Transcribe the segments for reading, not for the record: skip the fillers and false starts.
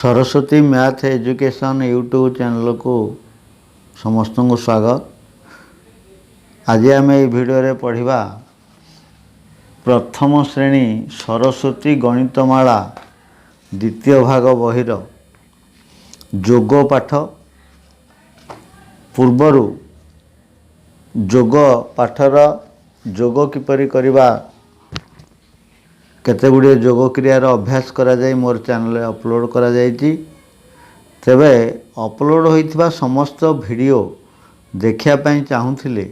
Saraswati math education YouTube channel को समस्त को स्वागत। आज आम ये भिडियो पढ़ा प्रथम श्रेणी सरस्वती गणितमाला द्वितीय भाग बहिर जोग पाठ। पूर्वर जोग पाठर जोग किपरि करिबा केते गुड़े जोग क्रियार अभ्यास करा जाय मोर चैनल अपलोड करा जायछि। तेबे अपलोड होइथिबा समस्त वीडियो देखिया पई चाहूथिले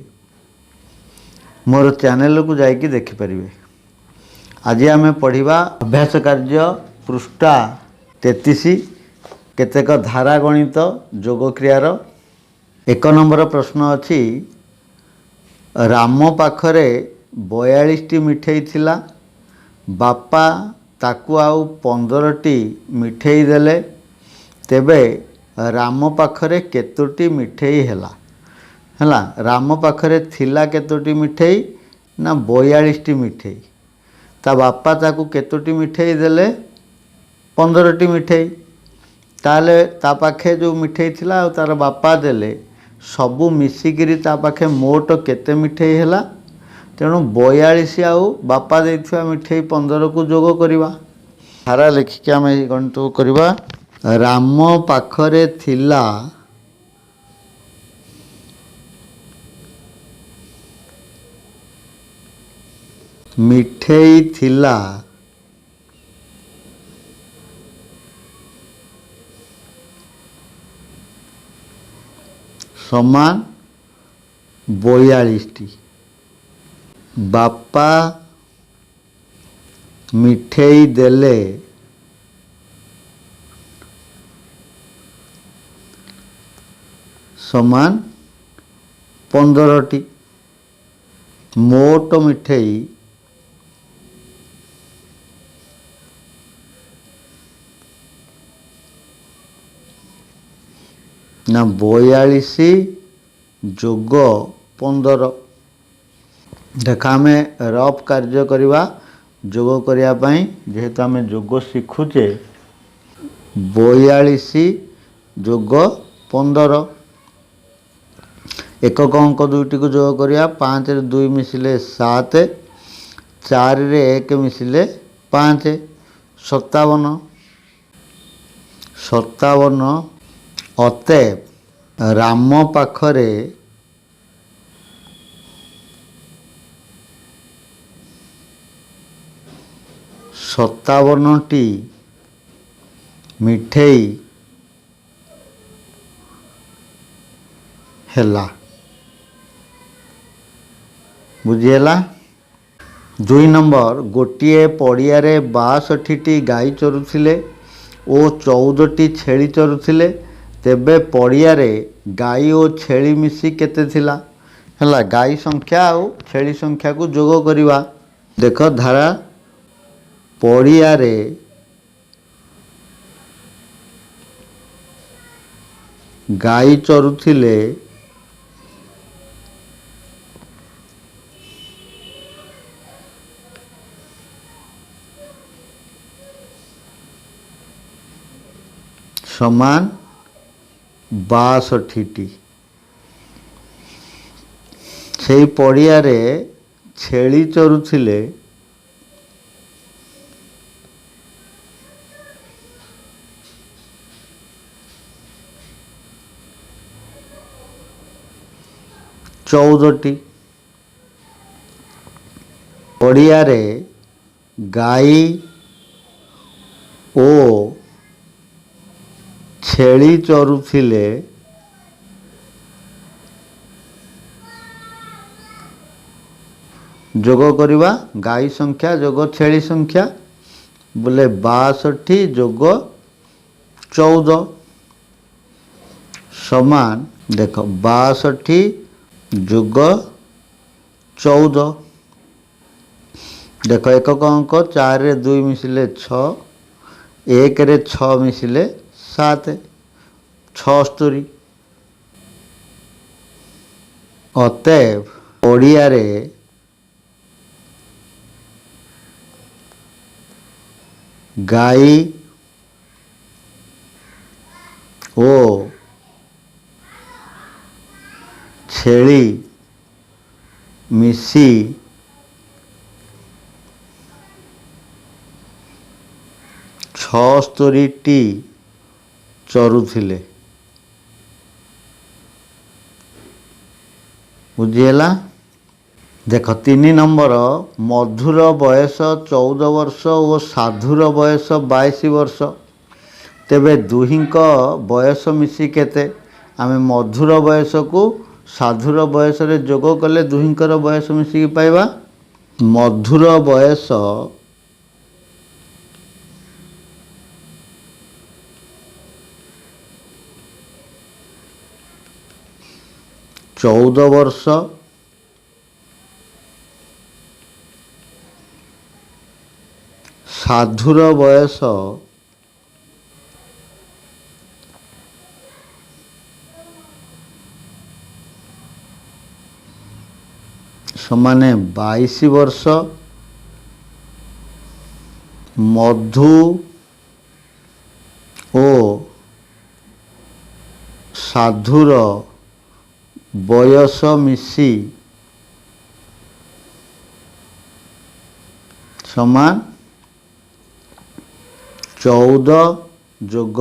मोर चैनल को जाइकी देखि परिबे। आज आमे पढ़िबा अभ्यास कार्य पृष्ठा 33 केतेक धारा गणित जोग क्रियार। एक नंबर प्रश्न अछि राम पाखरे 42टी मिठेई थिला, बापा ताकू आउ 15टी मिठेई देले, तेबे राम पाखरे केतोटी मिठेई हैला। राम पाखरे थिला केतोटी मिठेई ना 42टी मिठेई। ता बापा ताकू केतोटी मिठेई देले 15टी मिठेई। ताले ता पाखे जो मिठेई थिला और तार बापा देले सबू मिसिकिरी ता पाखे मोट केते मिठेई हैला। तेणु 42 आउ बापा देथिबा मिठेई 15 को जोग करिबा। धारा लिखिके आम गणित को करिबा। राम पाखरे थिला मिठेई थिला समान 42टी, बापा मिठेई देले समान 15टी। मोट मिठेई ना 42 जोग 15। देखा आम रफ कार्य करवा जोग करने जेहेतु आम जोग शिखुचे 42 जोग 15। एकक अंक दुईटी को जोग करिया 5 रे 2 मिसिले 7, 4 रे 1 मिसिले 5, 57। अतएव राम पाखरे 57टी मिठेई हैला। बुझीला। 2 नंबर गोटे पड़िया 62टी गाई चरुथिले और 14टी छेली चरुथिले, तेबे पड़िया गाई और छेली मिसी केते थिला हैला। गाई संख्या और छेली संख्या को जोग करिवा। देख धारा पड़िया गाई चरुथिले समान 62टी। से पड़िया छेली चरुथिले 14टी। पड़िया गाई ओ छेली चरुथिले जोग करिबा। गाई संख्या जोग छेली संख्या बोले 62 जोग 14 समान देख 62 जोग 14। देख एकक अंक 4 रे 2 मिसिले 6, 1 रे 6 मिसिले 7, 76। अतएव पड़िया गाई ଓ ଛେଳି ମିଶି 76ଟି ଚରୁଥିଲେ। ବୁଝିହେଲା? ଦେଖ 3 ନମ୍ବର, ମଧୁର ବୟସ 14 ବର୍ଷ ଓ ସାଧୁର ବୟସ 22 ବର୍ଷ। ତେବେ ଦୁହିଁଙ୍କ ବୟସ ମିଶି କେତେ? ଆମେ ମଧୁର ବୟସକୁ ସାଧୁର ବୟସରେ ଯୋଗ କଲେ ଦୁହିଁଙ୍କର ବୟସ ମିଶିକି ପାଇବା। ମଧୁର ବୟସ 14 ବର୍ଷ ସାଧୁର ବୟସ ସମାନେ 22 ବର୍ଷ। ମଧୁ ଓ ସାଧୁର ବୟସ ମିଶି ସମାନ 14 ଯୋଗ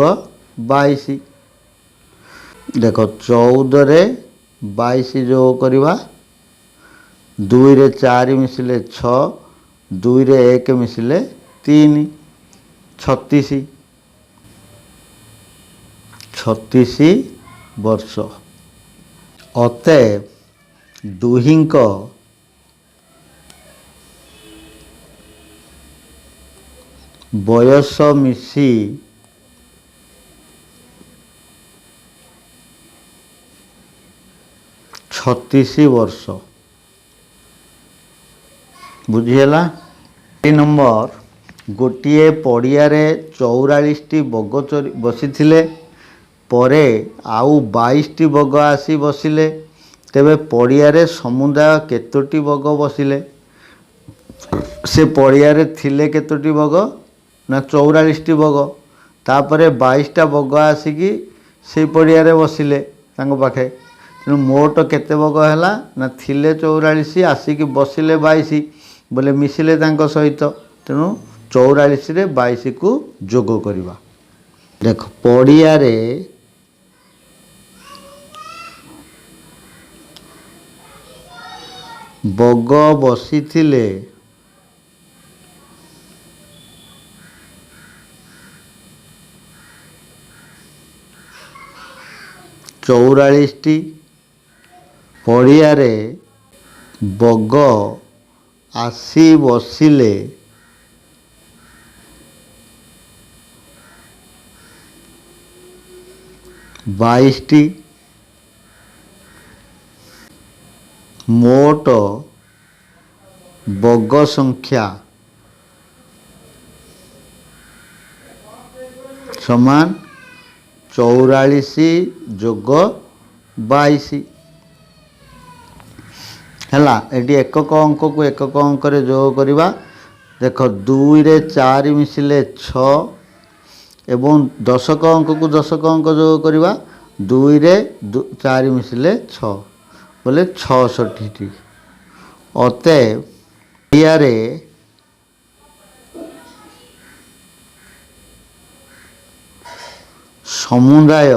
22। ଦେଖ 14ରେ 22 ଯୋଗ କରିବା, 2ରେ 4 ମିଶିଲେ 6, 2ରେ 1 ମିଶିଲେ 3, 36 ବର୍ଷ। ଅତଏବ ଦୁହିଁଙ୍କ ବୟସ ମିଶି ବର୍ଷ। ବୁଝିହେଲା? 3 ନମ୍ବର, ଗୋଟିଏ ପଡ଼ିଆରେ 44ଟି ବଗ ବସିଥିଲେ, ପରେ ଆଉ 22ଟି ବଗ ଆସି ବସିଲେ। ତେବେ ପଡ଼ିଆରେ ସମୁଦାୟ କେତୋଟି ବଗ ବସିଲେ? ସେ ପଡ଼ିଆରେ ଥିଲେ କେତୋଟି ବଗ? ନା 44ଟି ବଗ। ତାପରେ 22ଟା ବଗ ଆସିକି ସେଇ ପଡ଼ିଆରେ ବସିଲେ ତାଙ୍କ ପାଖେ। ତେଣୁ ମୋଟ କେତେ ବଗ ହେଲା? ନା ଥିଲେ 44, ଆସିକି ବସିଲେ 22, ବୋଲେ ମିଶିଲେ ତାଙ୍କ ସହିତ। ତେଣୁ 44ରେ 22କୁ ଯୋଗ କରିବା। ଦେଖ ପଡ଼ିଆରେ ବଗ ବସିଥିଲେ 44ଟି, ପଡ଼ିଆରେ ବଗ ଆସି ବସିଲେ 22ଟି। ମୋଟ ବଗ ସଂଖ୍ୟା ସମାନ 44 ଯୋଗ 22। ହେଲା? ଏଠି ଏକକ ଅଙ୍କକୁ ଏକକ ଅଙ୍କରେ ଯୋଗ କରିବା। ଦେଖ 2ରେ 4 ମିଶିଲେ 6 ଏବଂ ଦଶକ ଅଙ୍କକୁ ଦଶକ ଅଙ୍କ ଯୋଗ କରିବା। 2ରେ 4 ମିଶିଲେ 6, ବୋଲେ 66ଟି। ଅତଏବ ପଡ଼ିଆରେ ସମୁଦାୟ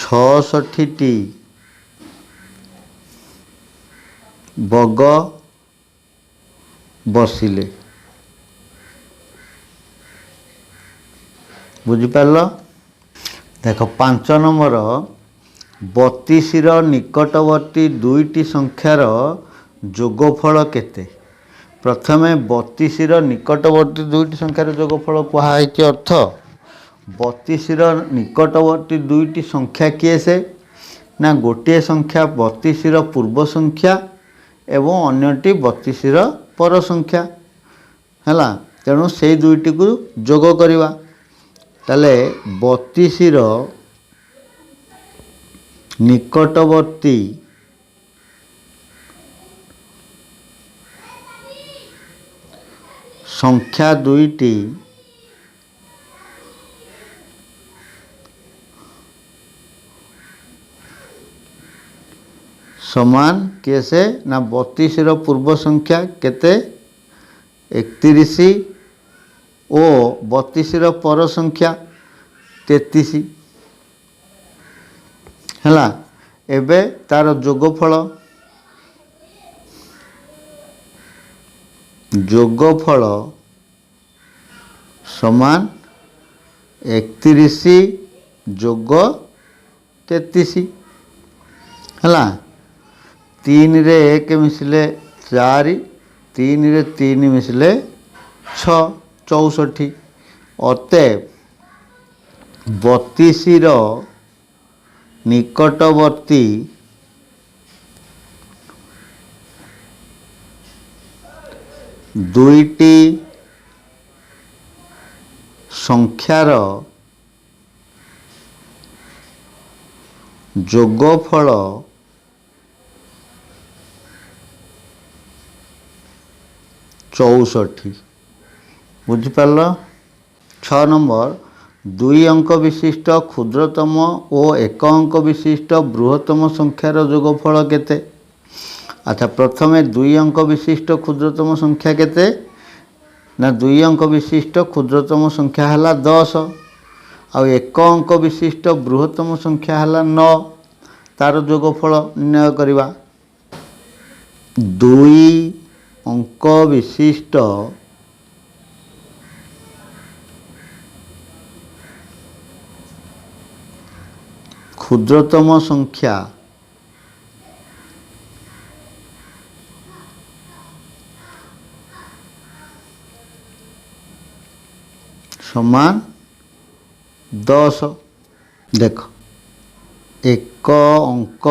66ଟି ବଗ ବସିଲେ। ବୁଝିପାରିଲ? ଦେଖ 5 ନମ୍ବର, 32ର ନିକଟବର୍ତ୍ତୀ ଦୁଇଟି ସଂଖ୍ୟାର ଯୋଗଫଳ କେତେ? ପ୍ରଥମେ 32ର ନିକଟବର୍ତ୍ତୀ ଦୁଇଟି ସଂଖ୍ୟାର ଯୋଗଫଳ କୁହାଯାଇଛି। ଅର୍ଥ 32ର ନିକଟବର୍ତ୍ତୀ ଦୁଇଟି ସଂଖ୍ୟା କିଏ ସେ? ନା ଗୋଟିଏ ସଂଖ୍ୟା 32ର ପୂର୍ବ ସଂଖ୍ୟା ଏବଂ ଅନ୍ୟଟି 32ର ପର ସଂଖ୍ୟା। ହେଲା? ତେଣୁ ସେଇ ଦୁଇଟିକୁ ଯୋଗ କରିବା। ତାହେଲେ 32ର ନିକଟବର୍ତ୍ତୀ ସଂଖ୍ୟା ଦୁଇଟି ସମାନ କେସେ ନା 32ର ପୂର୍ବ ସଂଖ୍ୟା କେତେ 31 ଓ 32ର ପର ସଂଖ୍ୟା 33 ହେଲା। ଏବେ ତାର ଯୋଗଫଳ ସମାନ 31 ଯୋଗ 33 ହେଲା। 3ରେ 1 ମିଶିଲେ 4, 3ରେ 3 ମିଶିଲେ 6, 64। ଅତଏବ 32ର ନିକଟବର୍ତ୍ତୀ ଦୁଇଟି ସଂଖ୍ୟାର ଯୋଗଫଳ ଚଉଷଠି। ବୁଝିପାରିଲ। 6 ନମ୍ବର 2 ଅଙ୍କ ବିଶିଷ୍ଟ କ୍ଷୁଦ୍ରତମ ଓ 1 ଅଙ୍କ ବିଶିଷ୍ଟ ବୃହତ୍ତମ ସଂଖ୍ୟାର ଯୋଗଫଳ କେତେ? ଆଚ୍ଛା, ପ୍ରଥମେ 2 ଅଙ୍କ ବିଶିଷ୍ଟ କ୍ଷୁଦ୍ରତମ ସଂଖ୍ୟା କେତେ ନା 2 ଅଙ୍କ ବିଶିଷ୍ଟ କ୍ଷୁଦ୍ରତମ ସଂଖ୍ୟା ହେଲା 10 ଆଉ 1 ଅଙ୍କ ବିଶିଷ୍ଟ ବୃହତ୍ତମ ସଂଖ୍ୟା ହେଲା 9। ତାର ଯୋଗଫଳ ନିର୍ଣ୍ଣୟ କରିବା। 2 ଅଙ୍କ ବିଶିଷ୍ଟ କ୍ଷୁଦ୍ରତମ ସଂଖ୍ୟା ସମାନ 10। ଦେଖ 1 ଅଙ୍କ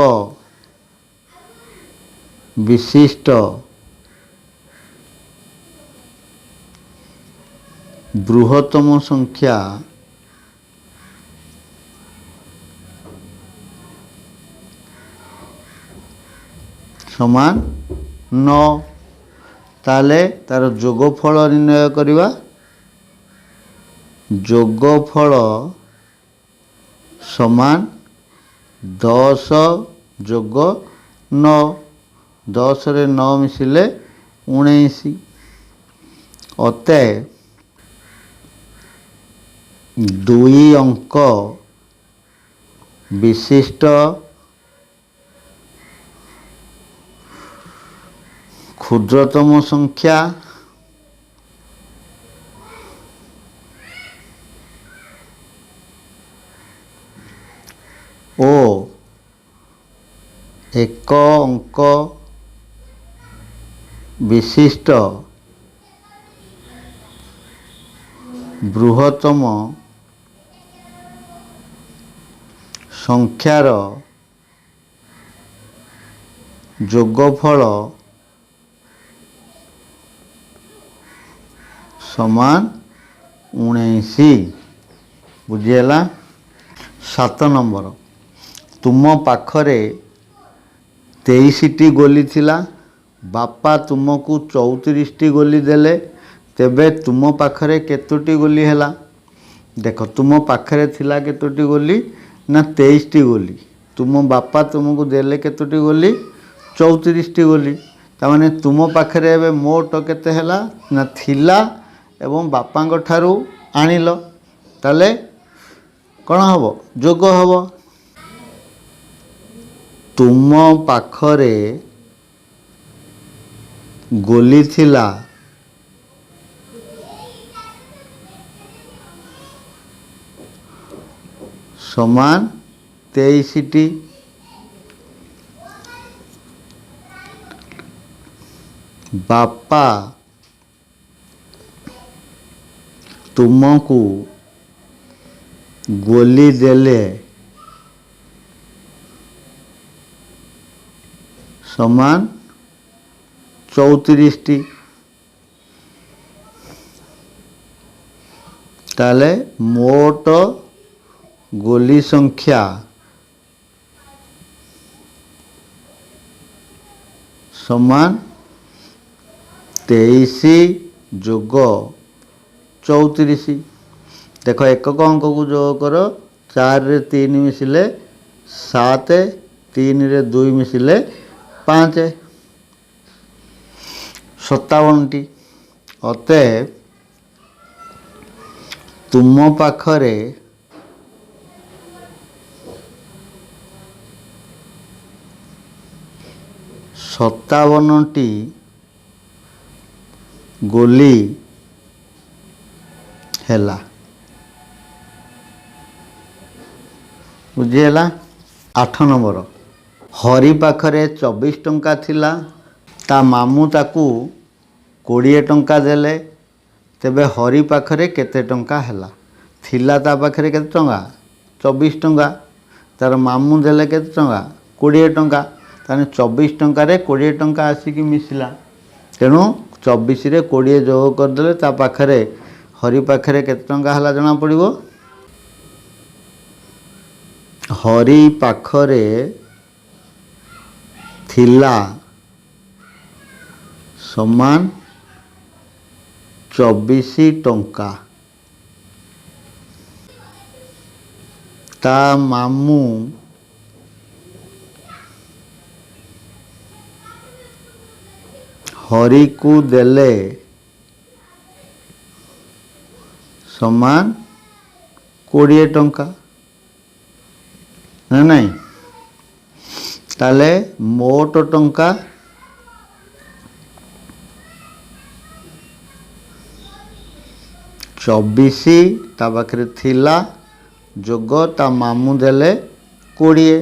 ବିଶିଷ୍ଟ ବୃହତ୍ତମ ସଂଖ୍ୟା ସମାନ 9। ତାହେଲେ ତାର ଯୋଗଫଳ ନିର୍ଣ୍ଣୟ କରିବା। ଯୋଗଫଳ ସମାନ 10 ଯୋଗ 9, 10ରେ 9 ମିଶିଲେ 19। ଅତଏବ 2 ଅଙ୍କ ବିଶିଷ୍ଟ କ୍ଷୁଦ୍ରତମ ସଂଖ୍ୟା ଓ 1 ଅଙ୍କ ବିଶିଷ୍ଟ ବୃହତ୍ତମ ସଂଖ୍ୟାର ଯୋଗଫଳ ସମାନ 19। ବୁଝିହେଲା। 7 ନମ୍ବର ତୁମ ପାଖରେ 23ଟି ଗୋଲି ଥିଲା, ବାପା ତୁମକୁ 34ଟି ଗୋଲି ଦେଲେ, ତେବେ ତୁମ ପାଖରେ କେତୋଟି ଗୋଲି ହେଲା? ଦେଖ ତୁମ ପାଖରେ ଥିଲା କେତୋଟି ଗୋଲି ନା 23ଟି ଗୋଲି। ତୁମ ବାପା ତୁମକୁ ଦେଲେ କେତୋଟି ଗୋଲି 34ଟି ଗୋଲି। ତାମାନେ ତୁମ ପାଖରେ ଏବେ ମୋଟ କେତେ ହେଲା ନା ଥିଲା ଏବଂ ବାପାଙ୍କ ଠାରୁ ଆଣିଲ, ତାହେଲେ କ'ଣ ହେବ? ଯୋଗ ହେବ। ତୁମ ପାଖରେ ଗୋଲି ଥିଲା ସମାନ 23ଟି। ବାପା ତୁମକୁ ଗୋଲି ଦେଲେ ସମାନ 34ଟି। ତାହେଲେ ମୋଟ ଗୋଲି ସଂଖ୍ୟା ସମାନ 23 যোগ 34। देख एकक अंक को जोग कर 4 रे 3 मिसिले 7, 3 रे 2 मिसिले 5, 57टी। अतएव तुम पाखरे 57टी गोली हैला। बुझीगला। 8 नंबर, हरि पाखरे 24 टंका थिला, ता मामू ताकू 20 टंका देले, तेबे हरि पाखरे केते टंका हैला? थिला ता पाखरे केते टंका? 24 टंका, तार मामू देले केते टंका? 20 टंका। ताने 24 टंका रे 20 टंका आसिकी मिसिला, तेणु 24 रे 20 जोग करदेले ता पाखरे हरि पाखरे केते टंका हैला जना पड़िबो। हरि पाखरे थिला समान 24 टंका, ता मामू हरि को देले समान 20 टंका ना नहीं, ताले मोट टंका 24 ता पाखरे थिला जोग ता मामू देले 20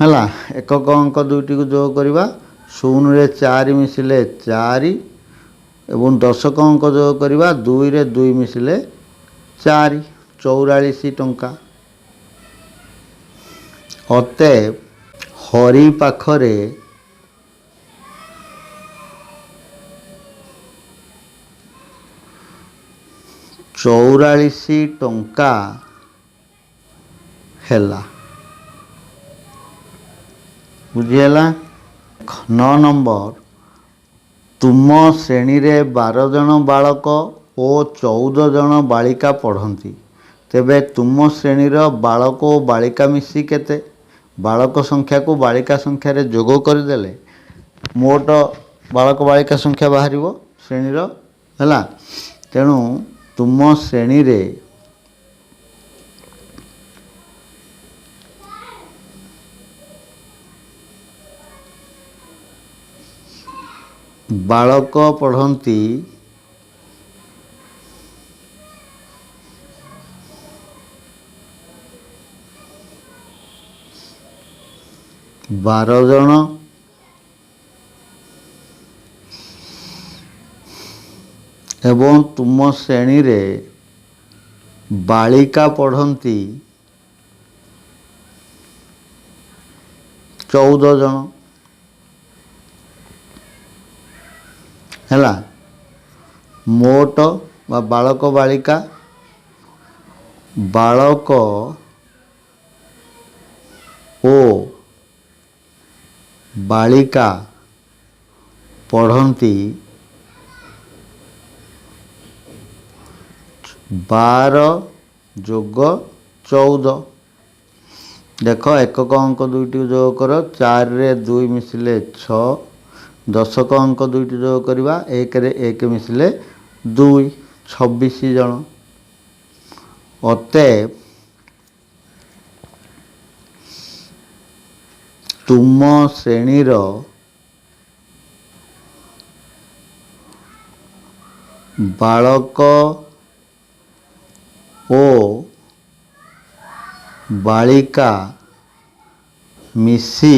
हैला। एकक अंक दुईटी को जोग करवा, 0 रे 4 मिसिले 4 एवं दशक अंक जोग करवा, 2 रे 2 मिसिले 4, 44 टंका। अतएव हरि पाखरे चौरालीसी टंका हैला। बुझीगला। 9 नंबर, तुम श्रेणी रे 12 जन बालक और 14 जन बालिका पढ़ती, तेबे तुम श्रेणीर बालक और बालिका मिसी केते? बालक संख्या को बालिका संख्या रे जोग करदेले मोट बालक बालिका संख्या बाहर श्रेणीर हैला। तेणु तुम श्रेणी रे बालक पढ़ती 12 जन एवं तुम श्रेणी रे बालिका पढ़ती 14 जन हैला। मोट बा बालक बालिका, बालक ओ बालिका पढ़ती 12 जोग 14। देख एकक अंक दुईटी जोग कर, 4 रे 2 मिसिले 6, दशक अंक दुईटी जोग करवा, 1 रे 1 मिसिले 2, 26 जन। अतएव तुम श्रेणीर बालक ओ बालिका मिसी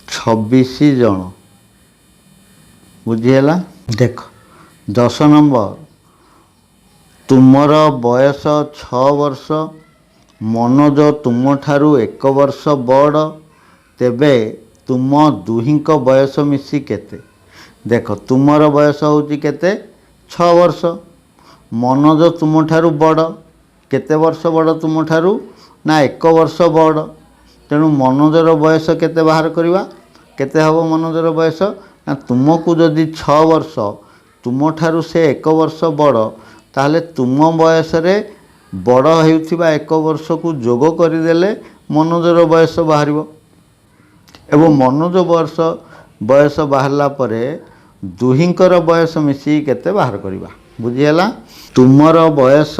26 जन। बुझीगला। देख 10 नंबर, तुमर बयस 6 वर्ष, मनोज तुम ठारू 1 वर्ष बड़, तेबे तुम दुहींक बयस मिसी केते? देख तुमर बयस होची केते? 6 वर्ष, मनोज तुम ठारू बड़, केते वर्ष बड़ तुम ठारू? ना 1 वर्ष बड़। तेणु मनोजर बयस केते बाहर करवा? केते हबो मनोजर बयस? ना तुमको जदि 6 वर्ष ତୁମଠାରୁ ସେ 1 ବର୍ଷ ବଡ଼, ତାହେଲେ ତୁମ ବୟସରେ ବଡ଼ ହେଉଥିବା 1 ବର୍ଷକୁ ଯୋଗ କରିଦେଲେ ମନୋଜର ବୟସ ବାହାରିବ। ଏବଂ ମନୋଜ ବୟସ ବାହାରିଲା ପରେ ଦୁହିଁଙ୍କର ବୟସ ମିଶିକି କେତେ ବାହାର କରିବା। ବୁଝିହେଲା? ତୁମର ବୟସ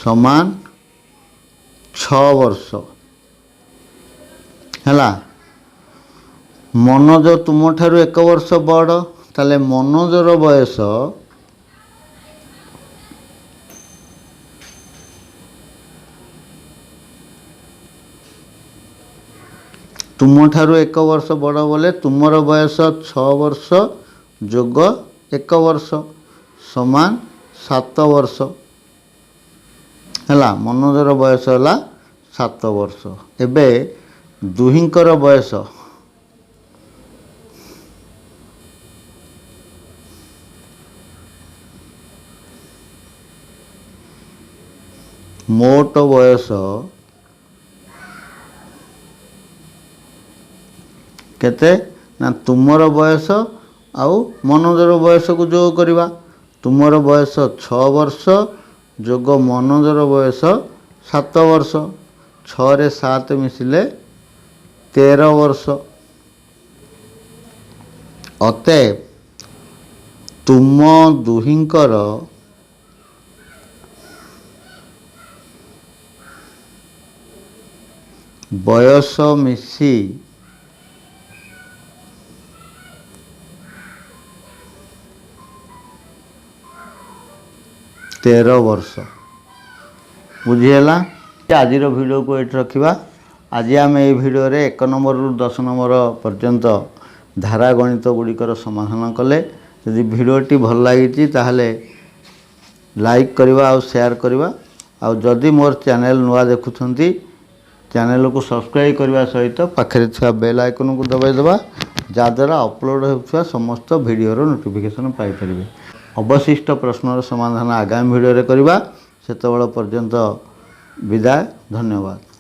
ସମାନ 6 ବର୍ଷ ହେଲା। ମନୋଜ ତୁମଠାରୁ 1 ବର୍ଷ ବଡ଼, ତାହେଲେ ମନୋଜର ବୟସ ତୁମଠାରୁ 1 ବର୍ଷ ବଡ଼ ବୋଲେ ତୁମର ବୟସ 6 ବର୍ଷ ଯୋଗ 1 ବର୍ଷ ସମାନ 7 ବର୍ଷ ହେଲା। ମନୋଜର ବୟସ ହେଲା 7 ବର୍ଷ। ଏବେ ଦୁହିଁଙ୍କର ବୟସ ମୋଟ ବୟସ କେତେ ନା ତୁମର ବୟସ ଆଉ ମନୋଜର ବୟସକୁ ଯୋଗ କରିବା। ତୁମର ବୟସ 6 ବର୍ଷ ଯୋଗ ମନୋଜର ବୟସ 7 ବର୍ଷ। 6ରେ 7 ମିଶିଲେ 13 ବର୍ଷ। ଅତଏବ ତୁମ ଦୁହିଁଙ୍କର ବୟସ ମିଶି 13 ବର୍ଷ। ବୁଝିହେଲା? ଆଜିର ଭିଡ଼ିଓକୁ ଏଠି ରଖିବା। ଆଜି ଆମେ এই ଭିଡ଼ିଓରେ 1 ନମ୍ବରରୁ 10 ନମ୍ବର ପର୍ଯ୍ୟନ୍ତ ଧାରା ଗଣିତ ଗୁଡ଼ିକର ସମାଧାନ କଲେ। ଯଦି ଭିଡ଼ିଓଟି ଭଲ ଲାଗିଛି ତାହେଲେ ଲାଇକ୍ କରିବା ଆଉ ସେୟାର କରିବା। ଆଉ ଯଦି ମୋର ଚ୍ୟାନେଲ ନୂଆ ଦେଖୁଛନ୍ତି ଚ୍ୟାନେଲକୁ ସବସ୍କ୍ରାଇବ୍ କରିବା ସହିତ ପାଖରେ ଥିବା ବେଲ୍ ଆଇକନକୁ ଦବାଇଦେବା, ଯାହାଦ୍ୱାରା ଅପଲୋଡ଼ ହେଉଥିବା ସମସ୍ତ ଭିଡ଼ିଓର ନୋଟିଫିକେସନ୍ ପାଇପାରିବେ। ଅବଶିଷ୍ଟ ପ୍ରଶ୍ନର ସମାଧାନ ଆଗାମୀ ଭିଡ଼ିଓରେ କରିବା। ସେତେବେଳେ ପର୍ଯ୍ୟନ୍ତ ବିଦାୟ। ଧନ୍ୟବାଦ।